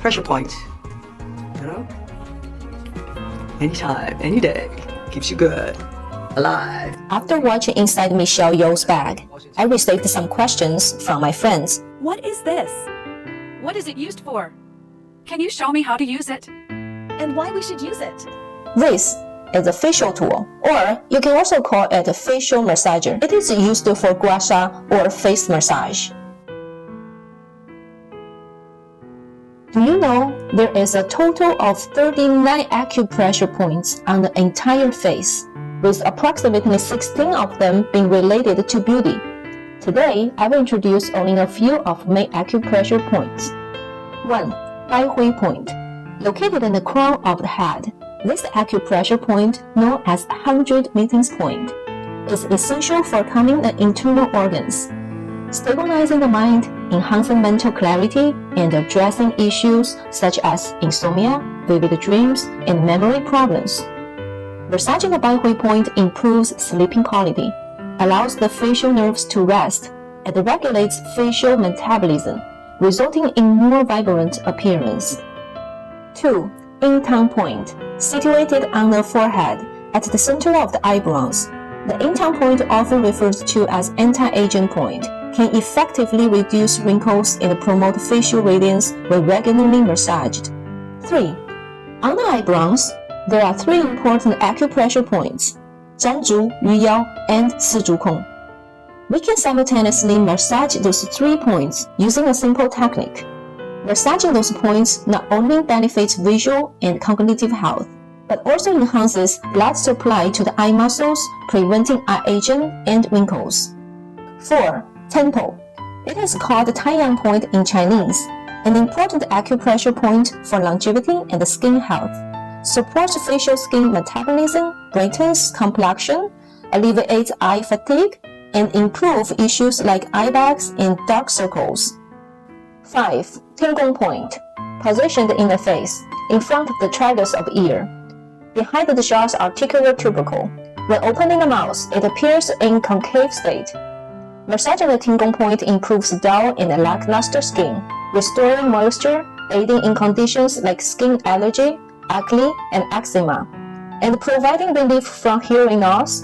pressure point. You know? Anytime, any day. Keeps you good. Alive. After watching inside Michelle Yeoh's bag, I received some questions from my friends. What is this? What is it used for? Can you show me how to use it? And why we should use it? This is a facial tool, or you can also call it a facial massager. It is used for guasha or face massage. Do you know there is a total of 39 acupressure points on the entire face, with approximately 16 of them being related to beauty? Today, I will introduce only a few of main acupressure points. 1. Bai Hui Point. Located in the crown of the head, this acupressure point, known as 100 meetings point, is essential for calming the internal organs, stabilizing the mind, enhancing mental clarity, and addressing issues such as insomnia, vivid dreams, and memory problems. Massaging the Bai Hui point improves sleeping quality, allows the facial nerves to rest, and regulates facial metabolism, resulting in more vibrant appearance. 2. In-tongue point. Situated on the forehead, at the center of the eyebrows, the in-tongue point, often referred to as anti-aging point, can effectively reduce wrinkles and promote facial radiance when regularly massaged. 3. On the eyebrows, there are 3 important acupressure points: 粘竹、鱼腰, and 四竹孔. We can simultaneously massage those 3 points using a simple technique. Massaging those points not only benefits visual and cognitive health, but also enhances blood supply to the eye muscles, preventing eye aging and wrinkles. 4. Temple. It is called the Taiyang point in Chinese, an important acupressure point for longevity and skin health. Supports facial skin metabolism, brightens complexion, alleviates eye fatigue, and improve issues like eye bags and dark circles. 5. Tingong point. Positioned in the face, in front of the tragus of ear, behind the jaw's articular tubercle. When opening the mouth, it appears in concave state. Massaging the Tingong point improves dull and lackluster skin, restoring moisture, aiding in conditions like skin allergy, acne, and eczema, and providing relief from hearing loss,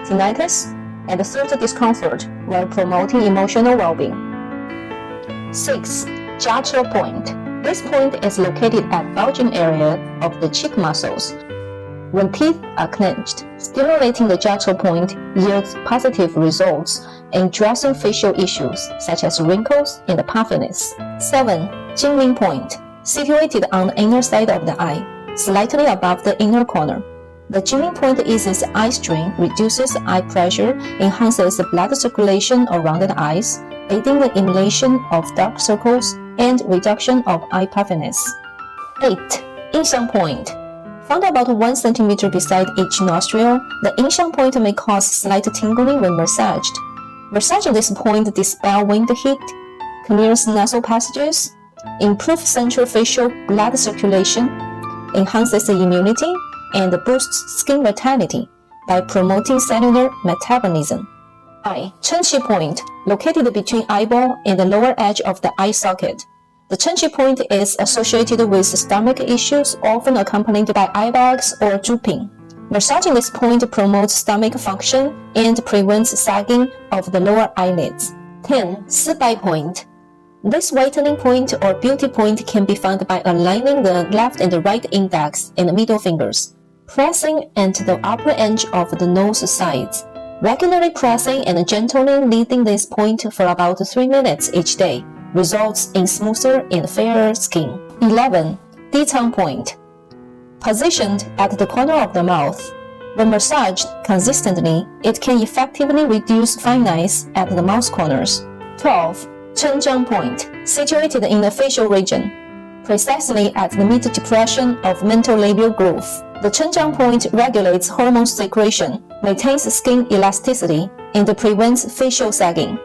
tinnitus, and throat discomfort while promoting emotional well-being. 6. Jiache point. This point is located at bulging area of the cheek muscles. When teeth are clenched, stimulating the jiache point yields positive results in addressing facial issues such as wrinkles and puffiness. 7. Jingling point. Situated on the inner side of the eye, slightly above the inner corner. The Jingling point eases eye strain, reduces eye pressure, enhances blood circulation around the eyes, aiding the elimination of dark circles and reduction of eye puffiness. 8. Yinxiang point. Found about 1 cm beside each nostril, the Yinxiang point may cause slight tingling when massaged. Massaging this point dispels wind heat, clears nasal passages, improves central facial blood circulation, enhances immunity, and boosts skin vitality by promoting cellular metabolism. 9. Chenqi point, located between eyeball and the lower edge of the eye socket. The Chenqi point is associated with stomach issues, often accompanied by eye bags or drooping. Massaging this point promotes stomach function and prevents sagging of the lower eyelids. 10. Sibai point. This whitening point or beauty point can be found by aligning the left and the right index and middle fingers, pressing into the upper edge of the nose sides. Regularly pressing and gently kneading this point for about 3 minutes each day results in smoother and fairer skin. 11. Dicang point. Positioned at the corner of the mouth, when massaged consistently, it can effectively reduce fine lines at the mouth corners. 12. Chenjiang point. Situated in the facial region, precisely at the mid-depression of mental labial groove. The Chenjiang point regulates hormone secretion, maintains skin elasticity, and prevents facial sagging.